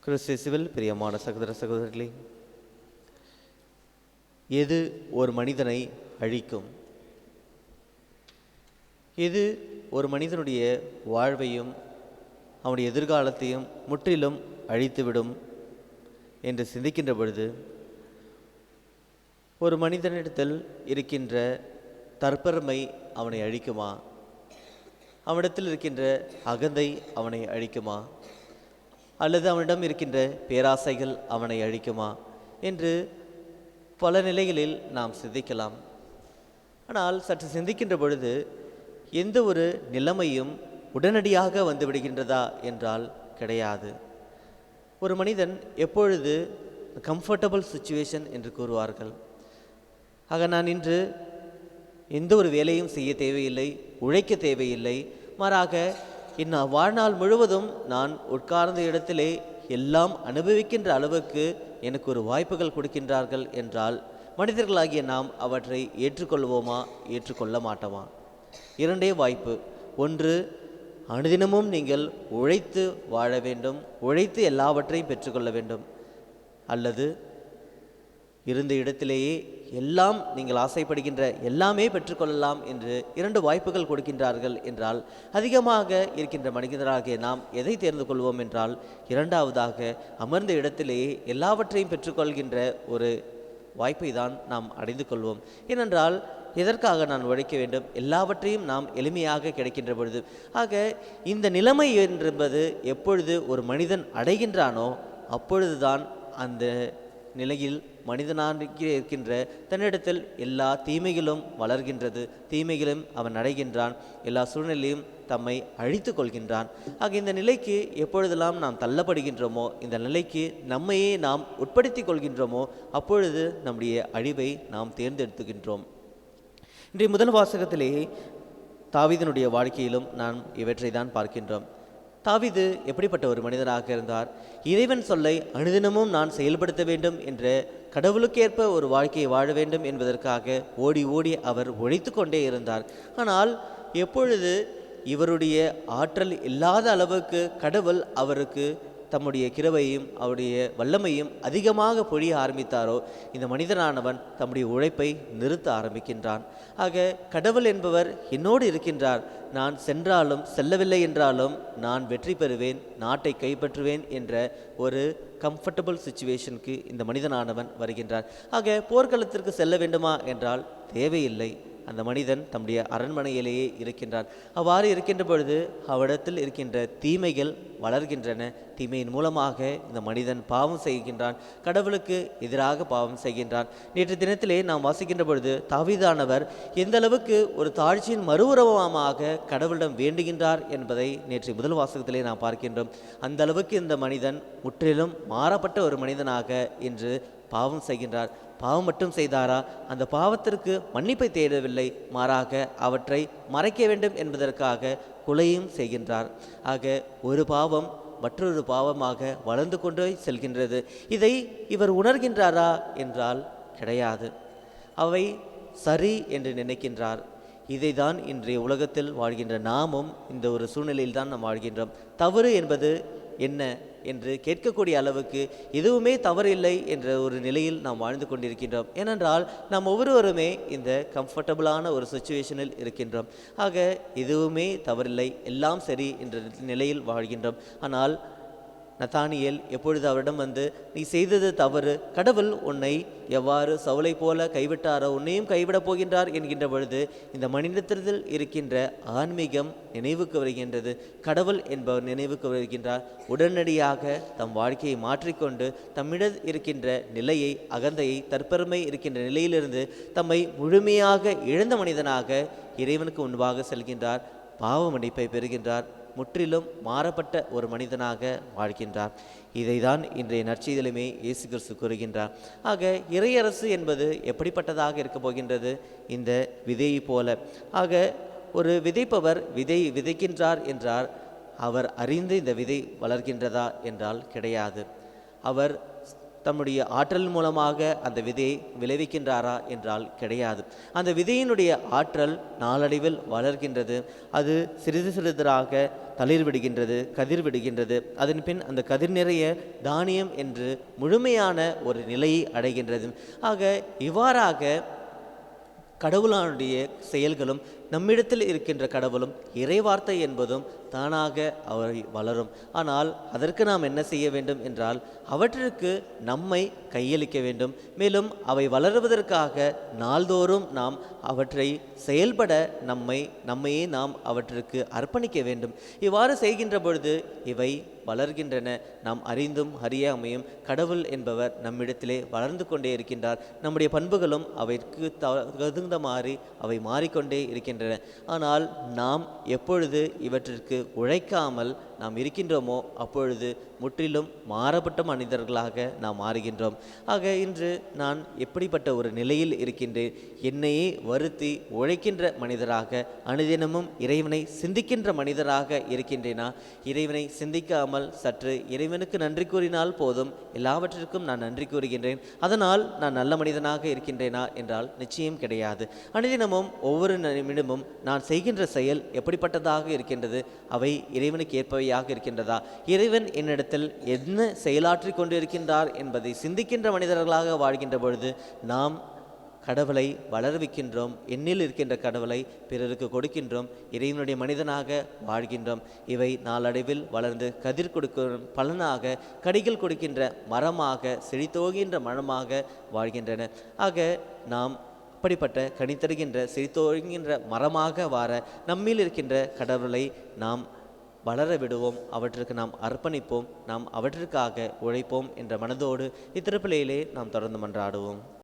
கிறிஸ்துவில் பிரியமான சகோதர சகோதரிகளே, எது ஒரு மனிதனை அழிக்கும்? எது ஒரு மனிதனுடைய வாழ்வையும் அவனுடைய எதிர்காலத்தையும் முற்றிலும் அழித்துவிடும் என்று சிந்திக்கின்ற பொழுது, ஒரு மனிதனிடத்தில் இருக்கின்ற தற்பெருமை அவனை அழிக்குமா? அவனிடத்தில் இருக்கின்ற அகந்தை அவனை அழிக்குமா? அல்லது அவனிடம் இருக்கின்ற பேராசைகள் அவனை அழிக்குமா என்று பல நிலைகளில் நாம் சிந்திக்கலாம். ஆனால் சற்று சிந்திக்கின்ற பொழுது எந்த ஒரு நிலைமையும் உடனடியாக வந்து விடுகின்றதா என்றால் கிடையாது. ஒரு மனிதன் எப்பொழுது கம்ஃபர்டபுள் சுச்சுவேஷன் என்று கூறுவார்கள். ஆக நான் இன்று எந்த ஒரு வேலையும் செய்ய தேவையில்லை, உழைக்க தேவையில்லை, மாறாக வாழ்நாள் முழுவதும் நான் உட்கார்ந்த இடத்திலே எல்லாம் அனுபவிக்கின்ற அளவுக்கு எனக்கு ஒரு வாய்ப்புகள் கொடுக்கின்றார்கள் என்றால் மனிதர்களாகிய நாம் அவற்றை ஏற்றுக்கொள்வோமா, ஏற்றுக்கொள்ள மாட்டோமா? இரண்டே வாய்ப்பு. ஒன்று, அனுதினமும் நீங்கள் உழைத்து வாழ வேண்டும், உழைத்து எல்லாவற்றையும் பெற்றுக்கொள்ள வேண்டும். அல்லது இருந்த இடத்திலேயே எல்லாம் நீங்கள் ஆசைப்படுகின்ற எல்லாமே பெற்றுக்கொள்ளலாம் என்று இரண்டு வாய்ப்புகள் கொடுக்கின்றார்கள் என்றால் அதிகமாக இருக்கின்ற மனிதராகிய நாம் எதை தேர்ந்து கொள்வோம் என்றால் இரண்டாவதாக, அமர்ந்த இடத்திலேயே எல்லாவற்றையும் பெற்றுக்கொள்கின்ற ஒரு வாய்ப்பை தான் நாம் அடைந்து கொள்வோம். ஏனென்றால் எதற்காக நான் உழைக்க வேண்டும்? எல்லாவற்றையும் நாம் எளிமையாக கிடைக்கின்ற பொழுது. ஆக இந்த நிலைமை என்பது எப்பொழுது ஒரு மனிதன் அடைகின்றானோ அப்பொழுதுதான் அந்த நிலையில் மனிதனாக இருக்கின்ற தன்னிடத்தில் எல்லா தீமைகளும் வளர்கின்றது, தீமைகளும் அவன் அடைகின்றான், எல்லா சூழ்நிலையும் தம்மை அழித்து கொள்கின்றான். ஆக இந்த நிலைக்கு எப்பொழுதெல்லாம் நாம் தள்ளப்படுகின்றோமோ, இந்த நிலைக்கு நம்மையே நாம் உட்படுத்தி கொள்கின்றோமோ அப்பொழுது நம்முடைய அழிவை நாம் தேர்ந்தெடுத்துகின்றோம். இன்றைய முதல் வாசகத்திலே தாவீதினுடைய வாழ்க்கையிலும் நாம் இவற்றை தான் பார்க்கின்றோம். தாவீது எப்படிப்பட்ட ஒரு மனிதனாக இருந்தார்? இறைவன் சொல்லை அனுதினமும் நான் செயல்படுத்த வேண்டும் என்ற கடவுளுக்கேற்ப ஒரு வாழ்க்கையை வாழ வேண்டும் என்பதற்காக ஓடி ஓடி அவர் உழைத்து கொண்டே இருந்தார். ஆனால் எப்பொழுது இவருடைய ஆற்றல் இல்லாத அளவுக்கு கடவுள் அவருக்கு தம்முடைய கிருபையும் அவருடைய வல்லமையும் அதிகமாக பொழிய ஆரம்பித்தாரோ, இந்த மனிதனானவன் தம்முடைய உழைப்பை நிறுத்த ஆரம்பிக்கின்றான். ஆக கடவுள் என்பவர் என்னோடு இருக்கின்றார், நான் சென்றாலும் செல்லவில்லை என்றாலும் நான் வெற்றி பெறுவேன், நாட்டை கைப்பற்றுவேன் என்ற ஒரு கம்ஃபர்டபுள் சுச்சுவேஷனுக்கு இந்த மனிதனானவன் வருகின்றார். ஆக போர்க்களத்திற்கு செல்ல வேண்டுமா என்றால் தேவையில்லை. அந்த மனிதன் தம்முடைய அரண்மனையிலேயே இருக்கின்றார். அவ்வாறு இருக்கின்ற பொழுது அவரிடத்தில் இருக்கின்ற தீமைகள் வளர்கின்றன. தீமையின் மூலமாக இந்த மனிதன் பாவம் செய்கின்றான், கடவுளுக்கு எதிராக பாவம் செய்கின்றான். நேற்று தினத்திலே நாம் வாசிக்கின்ற பொழுது தாவீதானவர் எந்த அளவுக்கு ஒரு தாழ்ச்சியின் மறுஉருவமாக கடவுளிடம் வேண்டுகின்றார் என்பதை நேற்று முதல் வாசகத்திலே நாம் பார்க்கின்றோம். அந்த அளவுக்கு இந்த மனிதன் முற்றிலும் மாறப்பட்ட ஒரு மனிதனாக இன்று பாவம் செய்கின்றார். பாவம் மட்டும் செய்தாரா? அந்த பாவத்திற்கு மன்னிப்பை தேடவில்லை, மாறாக அவற்றை மறைக்க வேண்டும் என்பதற்காக கொலையும் செய்கின்றார். ஆக ஒரு பாவம் மற்றொரு பாவமாக வளர்ந்து கொண்டே செல்கின்றது. இதை இவர் உணர்கின்றாரா என்றால் கிடையாது. அவை சரி என்று நினைக்கின்றார். இதை தான் இன்றைய உலகத்தில் வாழ்கின்ற நாமும் இந்த ஒரு சூழ்நிலையில் தான் நாம் வாழ்கின்றோம். தவறு என்பது என்ன என்று கேட்கக்கூடிய அளவுக்கு எதுவுமே தவறில்லை என்ற ஒரு நிலையில் நாம் வாழ்ந்து கொண்டிருக்கின்றோம். ஏனென்றால் நாம் ஒவ்வொருவருமே இந்த கம்ஃபர்டபுளான ஒரு சுச்சுவேஷனில் இருக்கின்றோம். ஆக எதுவுமே தவறில்லை, எல்லாம் சரி என்ற நிலையில் வாழ்கின்றோம். ஆனால் நத்தானியேல் எப்பொழுது அவரிடம் வந்து நீ செய்தது தவறு, கடவுள் உன்னை எவ்வாறு சவுலை போல கைவிட்டாரோ உன்னையும் கைவிடப் போகின்றார் என்கின்ற பொழுது இந்த மனிதத்தில் இருக்கின்ற ஆன்மீகம் நினைவுக்கு வருகின்றது. கடவுள் என்பவர் நினைவுக்கு வருகின்றார். உடனடியாக தம் வாழ்க்கையை மாற்றிக்கொண்டு தம்மிடம் இருக்கின்ற நிலையை, அகந்தையை, தற்பெருமை இருக்கின்ற நிலையிலிருந்து தம்மை முழுமையாக இழந்த மனிதனாக இறைவனுக்கு முன்பாக செல்கின்றார். பாவ மன்னிப்பை பெறுகின்றார். முற்றிலும் மாறப்பட்ட ஒரு மனிதனாக வாழ்கின்றார். இதை தான் இன்றைய நற்செய்தியிலுமே இயேசு கிறிஸ்து கூறுகின்றார். ஆக இறையரசு என்பது எப்படிப்பட்டதாக இருக்க போகின்றது? இந்த விதையை போல. ஆக ஒரு விதைப்பவர் விதைக்கின்றார் என்றார், அவர் அறிந்து இந்த விதை வளர்கின்றதா என்றால் கிடையாது. அவர் தம்முடைய ஆற்றல் மூலமாக அந்த விதையை விளைவிக்கின்றாரா என்றால் கிடையாது. அந்த விதையினுடைய ஆற்றல் நாளடைவில் வளர்கின்றது. அது சிறிது சிறிதாக தளிர் விடுகின்றது, கதிர் விடுகின்றது. அதன் பின் அந்த கதிர் நிறைய தானியம் என்று முழுமையான ஒரு நிலையை அடைகின்றது. ஆக இவ்வாறாக கடவுளானுடைய செயல்களும் நம்மிடத்தில் இருக்கின்ற கடவுளும் இறைவார்த்தை என்பதும் தானாக அவை வளரும். ஆனால் அதற்கு நாம் என்ன செய்ய வேண்டும் என்றால் அவற்றிற்கு நம்மை கையளிக்க வேண்டும். மேலும் அவை வளருவதற்காக நாள்தோறும் நாம் அவற்றை செயல்பட நம்மையே நாம் அவற்றிற்கு அர்ப்பணிக்க வேண்டும். இவ்வாறு செய்கின்ற பொழுது இவை வளர்கின்றன. நாம் அறிந்தும் அறியாமையும் கடவுள் என்பவர் நம்மிடத்திலே வளர்ந்து கொண்டே இருக்கின்றார். நம்முடைய பண்புகளும் அவைக்கு தகுந்த மாதிரி அவை மாறிக்கொண்டே இருக்கின்றன. ஆனால் நாம் எப்பொழுது இவற்றிற்கு உழைக்காமல் நாம் இருக்கின்றோமோ அப்பொழுது முற்றிலும் மாறப்பட்ட மனிதர்களாக நாம் மாறுகின்றோம். ஆக இன்று நான் எப்படிப்பட்ட ஒரு நிலையில் இருக்கின்றேன்? என்னையே வருத்தி உழைக்கின்ற மனிதராக, அனுதினமும் இறைவனை சிந்திக்கின்ற மனிதராக இருக்கின்றேனா? இறைவனை சிந்திக்காமல் சற்று இறைவனுக்கு நன்றி கூறினால் போதும், எல்லாவற்றிற்கும் நான் நன்றி கூறுகின்றேன், அதனால் நான் நல்ல மனிதனாக இருக்கின்றேனா என்றால் நிச்சயம் கிடையாது. அனுதினமும் ஒவ்வொரு நிமிடமும் நான் செய்கின்ற செயல் எப்படிப்பட்டதாக இருக்கின்றது? அவை இறைவனுக்கு ஏற்பவையாக இருக்கின்றதா? இறைவன் என்னிடத்தில் என்ன செயலாற்றி கொண்டிருக்கின்றார் என்பதை சிந்திக்கின்ற மனிதர்களாக வாழ்கின்ற பொழுது நாம் கடவுளை வளர்விக்கின்றோம். எண்ணில் இருக்கின்ற கடவுளை பிறருக்கு கொடுக்கின்றோம். இறைவனுடைய மனிதனாக வாழ்கின்றோம். இவை நாளடைவில் வளர்ந்து கதிர் கொடுக்கும் பலனாக கடிகள் கொடுக்கின்ற மரமாக, செழித்தோகின்ற மரமாக வாழ்கின்றன. ஆக நாம் அப்படிப்பட்ட கனித்தருகின்ற செழித்தோகின்ற மரமாக வார நம்மில் இருக்கின்ற கடவுளை நாம் வளர விடுவோம். அவற்றுக்கு நாம் அர்ப்பணிப்போம். நாம் அவற்றிற்காக உழைப்போம் என்ற மனதோடு இத்திருப்பலியிலே நாம் தொடர்ந்து மன்றாடுவோம்.